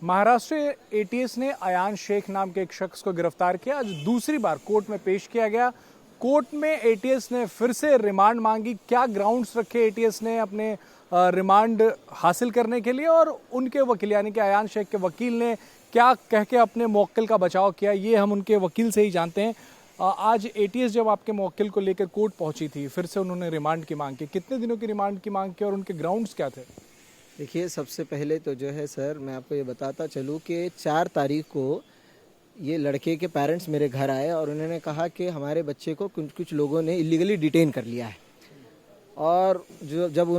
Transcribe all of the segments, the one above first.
Maharashtra ATS ने अयान शेख नाम के एक शख्स को गिरफ्तार किया। आज दूसरी बार कोर्ट में पेश किया गया। कोर्ट में एटीएस ने फिर से रिमांड मांगी। क्या ग्राउंड्स रखे एटीएस ने अपने रिमांड हासिल करने के लिए, और उनके वकील यानी कि अयान शेख के वकील ने क्या कह के अपने मुवक्किल का बचाव किया, ये हम उनके वकील से ही जानते हैं। आज एटीएस जब आपके मुवक्किल को लेकर कोर्ट पहुंची थी, फिर से उन्होंने रिमांड की मांग की। कितने दिनों की रिमांड की मांग की और उनके ग्राउंड्स क्या थे? देखिए, सबसे पहले तो जो है सर, मैं आपको ये बताता चलूँ कि 4 तारीख को ये लड़के के पेरेंट्स मेरे घर आए और उन्होंने कहा कि हमारे बच्चे को कुछ लोगों ने इलीगली डिटेन कर लिया है। और जब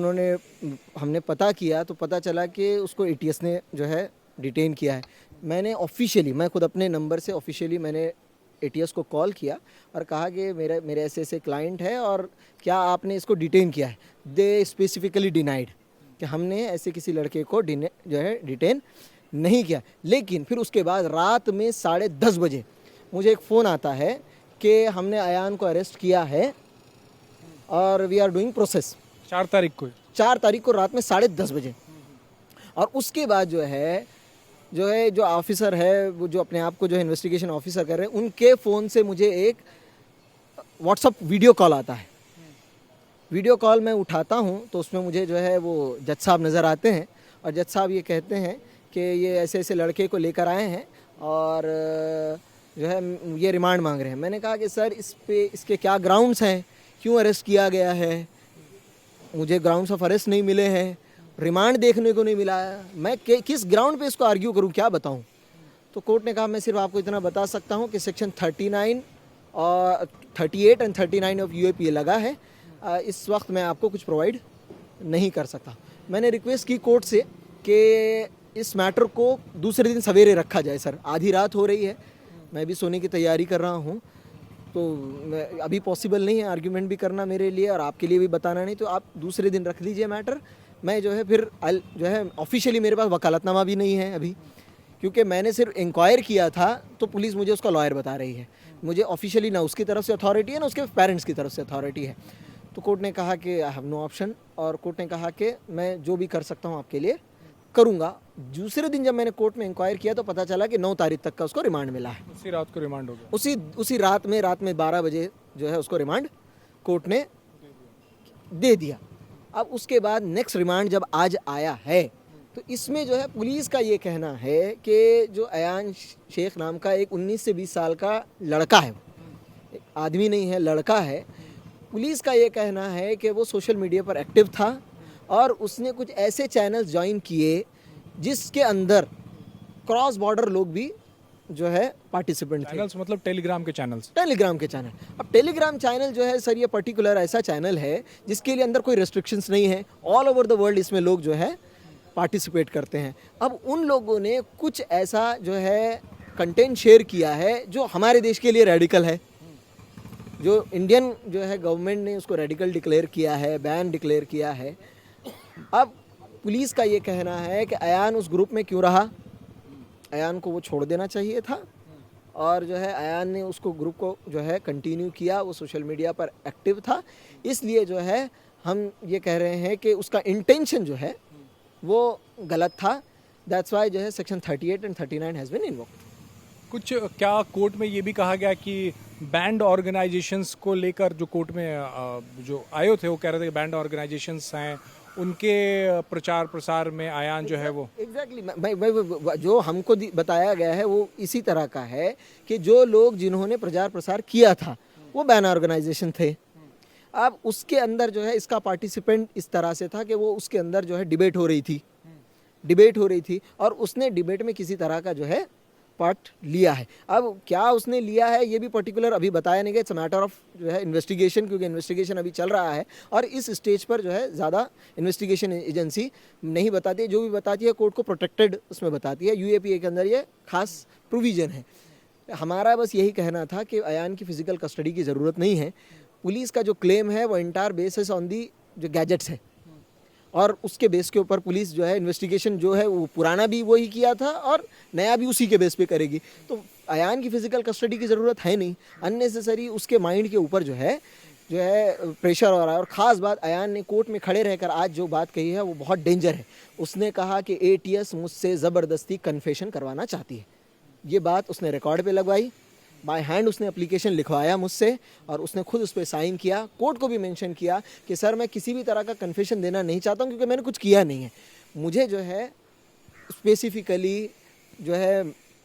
हमने पता किया तो पता चला कि उसको एटीएस ने जो है डिटेन किया है। मैं खुद अपने नंबर से ऑफिशियली मैंने एटीएस को कॉल किया और कहा कि मेरे ऐसे क्लाइंट है और क्या आपने इसको डिटेन किया है। दे स्पेसिफिकली डिनाइड कि हमने ऐसे किसी लड़के को जो है डिटेन नहीं किया। लेकिन फिर उसके बाद रात में 10:30 बजे मुझे एक फ़ोन आता है कि हमने अयान को अरेस्ट किया है और वी आर डूइंग प्रोसेस। 4 तारीख को रात में 10:30 बजे। और उसके बाद जो ऑफिसर है, वो जो अपने आप को जो इन्वेस्टिगेशन ऑफिसर कर रहे हैं, उनके फ़ोन से मुझे एक व्हाट्सअप वीडियो कॉल आता है। वीडियो कॉल मैं उठाता हूं तो उसमें मुझे जो है वो जज साहब नज़र आते हैं और जज साहब ये कहते हैं कि ये ऐसे लड़के को लेकर आए हैं और जो है ये रिमांड मांग रहे हैं। मैंने कहा कि सर, इसके क्या ग्राउंड्स हैं, क्यों अरेस्ट किया गया है? मुझे ग्राउंड्स ऑफ अरेस्ट नहीं मिले हैं, रिमांड देखने को नहीं मिला है। मैं किस ग्राउंड पे इसको आर्ग्यू करूं, क्या बताऊं? तो कोर्ट ने कहा मैं सिर्फ आपको इतना बता सकता हूं कि सेक्शन 39 और 38 एंड 39 ऑफ यूएपीए लगा है। इस वक्त मैं आपको कुछ प्रोवाइड नहीं कर सकता। मैंने रिक्वेस्ट की कोर्ट से कि इस मैटर को दूसरे दिन सवेरे रखा जाए। सर, आधी रात हो रही है, मैं भी सोने की तैयारी कर रहा हूँ, तो अभी पॉसिबल नहीं है आर्ग्यूमेंट भी करना मेरे लिए और आपके लिए भी बताना नहीं। तो आप दूसरे दिन रख लीजिए मैटर। मैं जो है फिर जो है ऑफिशियली मेरे पास वकालतनामा भी नहीं है अभी, क्योंकि मैंने सिर्फ इंक्वायर किया था तो पुलिस मुझे उसका लॉयर बता रही है। मुझे ऑफिशियली ना उसकी तरफ से अथॉरिटी है ना उसके पेरेंट्स की तरफ से अथॉरिटी है। तो कोर्ट ने कहा कि आई हैव नो ऑप्शन, और कोर्ट ने कहा कि मैं जो भी कर सकता हूँ आपके लिए करूँगा। दूसरे दिन जब मैंने कोर्ट में इंक्वायर किया तो पता चला कि 9 तारीख तक का उसको रिमांड मिला है। उसी रात को रिमांड हो गया। उसी रात में 12 बजे जो है उसको रिमांड कोर्ट ने दे दिया। अब उसके बाद नेक्स्ट रिमांड जब आज आया है तो इसमें जो है पुलिस का ये कहना है कि जो अयान शेख नाम का एक 19 से 20 साल का लड़का है, आदमी नहीं है, लड़का है, पुलिस का ये कहना है कि वो सोशल मीडिया पर एक्टिव था और उसने कुछ ऐसे चैनल्स ज्वाइन किए जिसके अंदर क्रॉस बॉर्डर लोग भी जो है पार्टिसिपेंट थे। चैनल्स मतलब टेलीग्राम के चैनल। अब टेलीग्राम चैनल जो है सर, ये पर्टिकुलर ऐसा चैनल है जिसके लिए अंदर कोई रेस्ट्रिक्शंस नहीं है। ऑल ओवर द वर्ल्ड इसमें लोग जो है पार्टिसिपेट करते हैं। अब उन लोगों ने कुछ ऐसा जो है कंटेंट शेयर किया है जो हमारे देश के लिए रेडिकल है, जो इंडियन जो है गवर्नमेंट ने उसको रेडिकल डिक्लेयर किया है, बैन डिक्लेयर किया है। अब पुलिस का ये कहना है कि अयान उस ग्रुप में क्यों रहा, अयान को वो छोड़ देना चाहिए था, और जो है अयान ने उसको ग्रुप को जो है कंटिन्यू किया, वो सोशल मीडिया पर एक्टिव था, इसलिए जो है हम ये कह रहे हैं कि उसका इंटेंशन जो है वो गलत था। दैट्स वाई जो है section 38 and 39 has been invoked. कुछ क्या कोर्ट में ये भी कहा गया कि बैंड ऑर्गेनाइजेशंस को लेकर जो कोर्ट में जो आए थे वो कह रहे थे कि बैंड ऑर्गेनाइजेशंस हैं, उनके प्रचार प्रसार में अयान जो है वो एग्जैक्टली जो हमको बताया गया है वो इसी तरह का है कि जो लोग जिन्होंने प्रचार प्रसार किया था वो बैन ऑर्गेनाइजेशन थे। अब उसके अंदर जो है इसका पार्टिसिपेंट इस तरह से था कि वो उसके अंदर जो है डिबेट हो रही थी और उसने डिबेट में किसी तरह का जो है पार्ट लिया है। अब क्या उसने लिया है ये भी पर्टिकुलर अभी बताया नहीं गया। इट्स अ मैटर ऑफ जो है इन्वेस्टिगेशन, क्योंकि इन्वेस्टिगेशन अभी चल रहा है और इस स्टेज पर जो है ज़्यादा इन्वेस्टिगेशन एजेंसी नहीं बताती है। जो भी बताती है कोर्ट को प्रोटेक्टेड उसमें बताती है। यूएपीए के अंदर ये खास प्रोविज़न है। हमारा बस यही कहना था कि अयान की फ़िज़िकल कस्टडी की ज़रूरत नहीं है। पुलिस का जो क्लेम है वो इंटायर बेसिस ऑन दी जो गैजेट्स है और उसके बेस के ऊपर पुलिस जो है इन्वेस्टिगेशन जो है वो पुराना भी वही किया था और नया भी उसी के बेस पे करेगी। तो अयान की फ़िज़िकल कस्टडी की ज़रूरत है नहीं। अननेसेसरी उसके माइंड के ऊपर जो है जो है प्रेशर हो रहा है। और ख़ास बात, अयान ने कोर्ट में खड़े रहकर आज जो बात कही है वो बहुत डेंजर है। उसने कहा कि एटीएस मुझसे ज़बरदस्ती कन्फेशन करवाना चाहती है। ये बात उसने रिकॉर्ड पे लगवाई, बाय हैंड उसने एप्लीकेशन लिखवाया मुझसे और उसने खुद उस पर साइन किया। कोर्ट को भी मेंशन किया कि सर मैं किसी भी तरह का कन्फेशन देना नहीं चाहता हूँ क्योंकि मैंने कुछ किया नहीं है। मुझे जो है स्पेसिफिकली जो है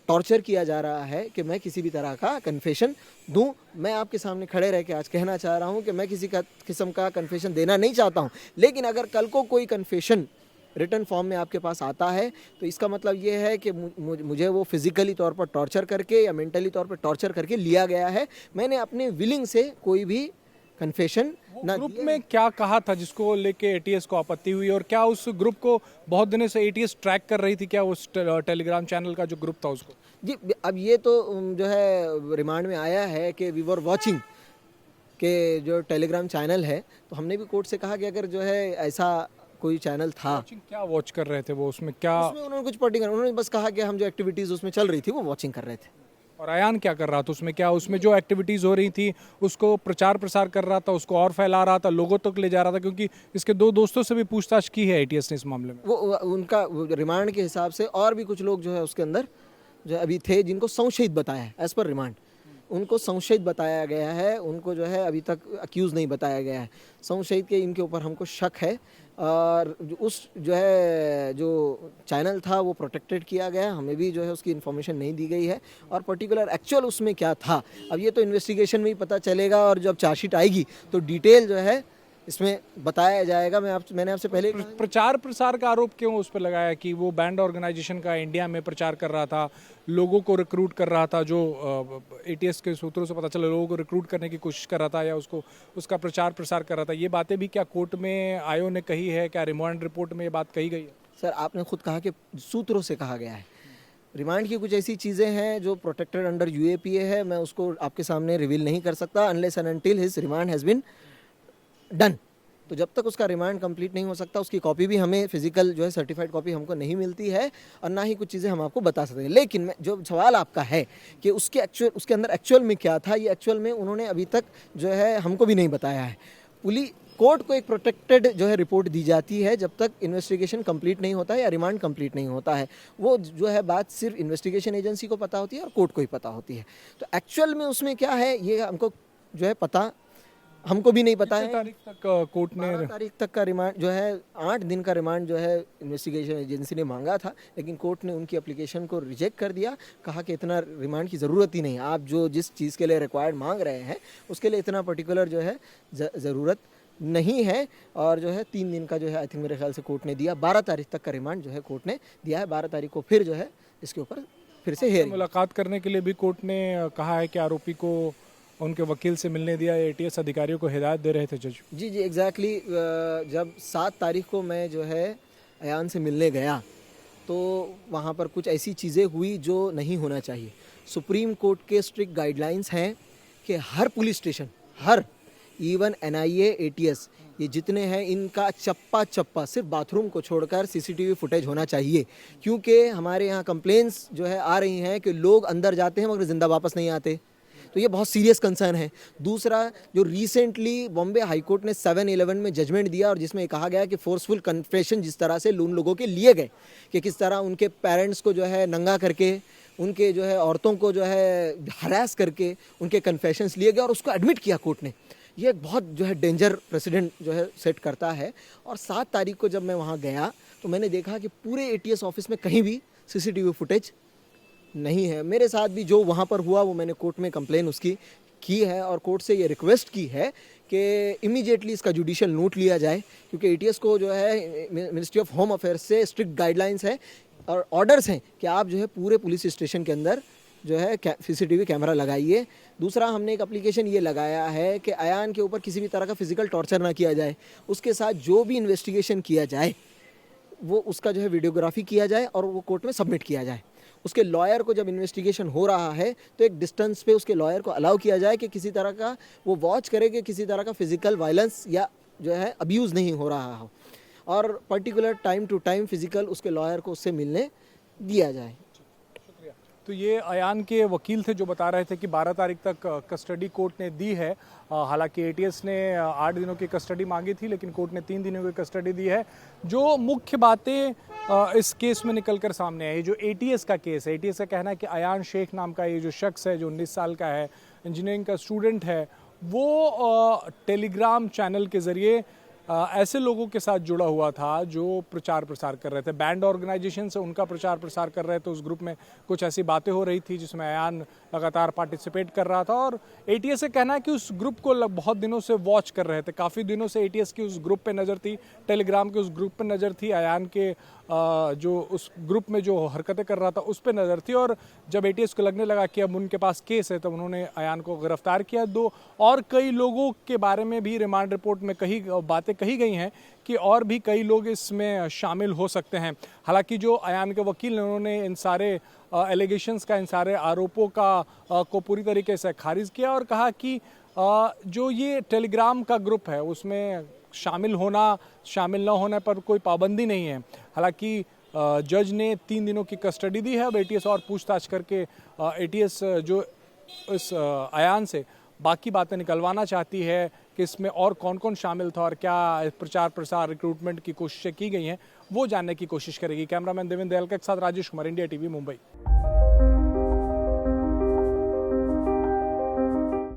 टॉर्चर किया जा रहा है कि मैं किसी भी तरह का कन्फेशन दूं। मैं आपके सामने खड़े रह के आज कहना चाह रहा हूं कि मैं किसी का किस्म का कन्फेशन देना नहीं चाहता हूं, लेकिन अगर कल को कोई कन्फेशन रिटर्न फॉर्म में आपके पास आता है तो इसका मतलब ये है कि मुझे वो फिज़िकली तौर पर टॉर्चर करके या मेंटली तौर पर टॉर्चर करके लिया गया है। मैंने अपने विलिंग से कोई भी कन्फेशन ना ग्रुप में क्या कहा था जिसको लेके एटीएस को आपत्ति हुई, और क्या उस ग्रुप को बहुत दिनों से एटीएस ट्रैक कर रही थी, क्या उस टेलीग्राम चैनल का जो ग्रुप था उसको? जी, अब ये तो जो है रिमांड में आया है कि वी वर वॉचिंग के जो टेलीग्राम चैनल है, तो हमने भी कोर्ट से कहा कि अगर जो है ऐसा कोई चैनल था, क्या वॉच कर रहे थे वो, उसमें क्या? उसमें उन्होंने कुछ पर्टिकुलर, उन्होंने बस कहा कि हम जो एक्टिविटीज़ उसमें चल रही थी वो वॉचिंग कर रहे थे। और अयान क्या कर रहा था उसमें? क्या उसमें जो एक्टिविटीज़ हो रही थी उसको प्रचार प्रसार कर रहा था, उसको और फैला रहा था, लोगों तक ले जा रहा था? क्योंकि इसके 2 दोस्तों से भी पूछताछ की है एटीएस ने इस मामले में। वो उनका रिमांड के हिसाब से और भी कुछ लोग जो है उसके अंदर जो अभी थे जिनको संशयित बताया है, एज पर रिमांड उनको संशयित बताया गया है। उनको जो है अभी तक अक्यूज़ नहीं बताया गया है। संशयित के इनके ऊपर हमको शक है और उस जो है जो चैनल था वो प्रोटेक्टेड किया गया है। हमें भी जो है उसकी इन्फॉर्मेशन नहीं दी गई है और पर्टिकुलर एक्चुअल उसमें क्या था अब ये तो इन्वेस्टिगेशन में ही पता चलेगा और जब चार्जशीट आएगी तो डिटेल जो है इसमें बताया जाएगा। मैंने आपसे पहले प्रचार प्रसार का आरोप क्यों उस पर लगाया कि वो बैंड ऑर्गेनाइजेशन का इंडिया में प्रचार कर रहा था, लोगों को रिक्रूट कर रहा था, जो एटीएस के सूत्रों से पता चला लोगों को रिक्रूट करने की कोशिश कर रहा था या उसका प्रचार प्रसार कर रहा था? ये बातें भी क्या कोर्ट में आयोग ने कही है? क्या रिमांड रिपोर्ट में ये बात कही गई है? सर आपने खुद कहा कि सूत्रों से कहा गया है। रिमांड की कुछ ऐसी चीज़ें हैं जो प्रोटेक्टेड अंडर यूएपीए है, मैं उसको आपके सामने रिवील नहीं कर सकता unless and until his remand has been done. तो जब तक उसका रिमांड कंप्लीट नहीं हो सकता, उसकी कॉपी भी हमें फिजिकल जो है सर्टिफाइड कॉपी हमको नहीं मिलती है और ना ही कुछ चीज़ें हम आपको बता सकते हैं। लेकिन जो सवाल आपका है कि उसके अंदर एक्चुअल में क्या था, ये एक्चुअल में उन्होंने अभी तक जो है हमको भी नहीं बताया है। कोर्ट को एक प्रोटेक्टेड जो है रिपोर्ट दी जाती है जब तक इन्वेस्टिगेशन कंप्लीट नहीं होता है या रिमांड कंप्लीट नहीं होता है। वो जो है बात सिर्फ इन्वेस्टिगेशन एजेंसी को पता होती है और कोर्ट को ही पता होती है। तो एक्चुअल में उसमें क्या है ये हमको जो है पता हमको भी नहीं पता है। तारीख तक कोर्ट ने 12 तारीख तक का रिमांड जो है 8 दिन का रिमांड जो है इन्वेस्टिगेशन एजेंसी ने मांगा था, लेकिन कोर्ट ने उनकी एप्लीकेशन को रिजेक्ट कर दिया। कहा कि इतना रिमांड की ज़रूरत ही नहीं, आप जिस चीज़ के लिए रिक्वायर्ड मांग रहे हैं उसके लिए इतना पर्टिकुलर जो है ज़रूरत नहीं है। और जो है 3 दिन का जो है आई थिंक मेरे ख्याल से कोर्ट ने दिया, 12 तारीख तक का रिमांड जो है कोर्ट ने दिया है। 12 तारीख को फिर जो है इसके ऊपर फिर से हेयरिंग मुलाकात करने के लिए भी कोर्ट ने कहा है कि आरोपी को उनके वकील से मिलने दिया। एटीएस अधिकारियों को हिदायत दे रहे थे जज। जी एग्जैक्टली। जब 7 तारीख को मैं जो है अयान से मिलने गया तो वहाँ पर कुछ ऐसी चीज़ें हुई जो नहीं होना चाहिए। सुप्रीम कोर्ट के स्ट्रिक्ट गाइडलाइंस हैं कि हर पुलिस स्टेशन, हर इवन एनआईए, एटीएस, ये जितने हैं इनका चप्पा सिर्फ बाथरूम को छोड़कर सीसीटीवी फुटेज होना चाहिए। क्योंकि हमारे यहाँ कंप्लेंट्स जो है आ रही हैं कि लोग अंदर जाते हैं मगर ज़िंदा वापस नहीं आते, तो ये बहुत सीरियस कंसर्न है। दूसरा, जो रिसेंटली बॉम्बे हाई कोर्ट ने 7/11 में जजमेंट दिया और जिसमें कहा गया कि फोर्सफुल कन्फेशन जिस तरह से उन लोगों के लिए गए कि किस तरह उनके पेरेंट्स को जो है नंगा करके, उनके जो है औरतों को जो है हरास करके उनके कन्फेशंस लिए गए और उसको एडमिट किया कोर्ट ने। ये एक बहुत जो है डेंजर प्रेसिडेंट जो है सेट करता है। और 7 तारीख को जब मैं वहाँ गया तो मैंने देखा कि पूरे एटीएस ऑफिस में कहीं भी सीसीटीवी फुटेज नहीं है। मेरे साथ भी जो वहाँ पर हुआ वो मैंने कोर्ट में कंप्लेन उसकी की है और कोर्ट से ये रिक्वेस्ट की है कि इमीडिएटली इसका जुडिशियल नोट लिया जाए, क्योंकि एटीएस को जो है मिनिस्ट्री ऑफ होम अफेयर्स से स्ट्रिक्ट गाइडलाइंस है और ऑर्डर्स हैं कि आप जो है पूरे पुलिस स्टेशन के अंदर जो है सीसीटीवी कैमरा लगाइए। दूसरा, हमने एक एप्लीकेशन ये लगाया है कि अयान के ऊपर किसी भी तरह का फिजिकल टॉर्चर ना किया जाए, उसके साथ जो भी इन्वेस्टिगेशन किया जाए वो उसका जो है वीडियोग्राफी किया जाए और वो कोर्ट में सबमिट किया जाए। उसके लॉयर को जब इन्वेस्टिगेशन हो रहा है तो एक डिस्टेंस पे उसके लॉयर को अलाउ किया जाए कि किसी तरह का वो वॉच करे कि किसी तरह का फिजिकल वायलेंस या जो है अब्यूज़ नहीं हो रहा हो, और particular time to time physical उसके लॉयर को उससे मिलने दिया जाए। तो ये अयान के वकील थे जो बता रहे थे कि 12 तारीख तक कस्टडी कोर्ट ने दी है। हालांकि एटीएस ने 8 दिनों की कस्टडी मांगी थी, लेकिन कोर्ट ने 3 दिनों की कस्टडी दी है। जो मुख्य बातें इस केस में निकल कर सामने आई, जो एटीएस का केस है, एटीएस का कहना है कि अयान शेख नाम का ये जो शख्स है, जो 19 साल का है, इंजीनियरिंग का स्टूडेंट है, वो टेलीग्राम चैनल के ज़रिए ऐसे लोगों के साथ जुड़ा हुआ था जो प्रचार प्रसार कर रहे थे, बैंड ऑर्गेनाइजेशन से उनका प्रचार प्रसार कर रहे थे। उस ग्रुप में कुछ ऐसी बातें हो रही थी जिसमें अयान लगातार पार्टिसिपेट कर रहा था, और एटीएस से कहना है कि उस ग्रुप को बहुत दिनों से वॉच कर रहे थे। काफ़ी दिनों से एटीएस की उस ग्रुप पे नज़र थी, टेलीग्राम के उस ग्रुप पे नज़र थी, अयान के जो उस ग्रुप में जो हरकतें कर रहा था उस पर नज़र थी। और जब एटीएस को लगने लगा कि अब उनके पास केस है, तब उन्होंने अयान को गिरफ्तार किया। 2 और कई लोगों के बारे में भी रिमांड रिपोर्ट में कई बातें कही गई हैं कि और भी कई लोग इसमें शामिल हो सकते हैं। हालांकि जो अयान के वकील ने, उन्होंने इन सारे एलिगेशंस का, इन सारे आरोपों को पूरी तरीके से खारिज किया और कहा कि जो ये टेलीग्राम का ग्रुप है उसमें शामिल होना, शामिल न होने पर कोई पाबंदी नहीं है। हालांकि जज ने 3 दिनों की कस्टडी दी है। अब एटीएस और पूछताछ करके एटीएस जो इस अयान से बाकी बातें निकलवाना चाहती है कि इसमें और कौन कौन शामिल था और क्या प्रचार प्रसार रिक्रूटमेंट की कोशिशें की गई हैं, वो जानने की कोशिश करेगी। कैमरामैन देवेंद्र दयाल के साथ राजेश कुमार, इंडिया टीवी, मुंबई।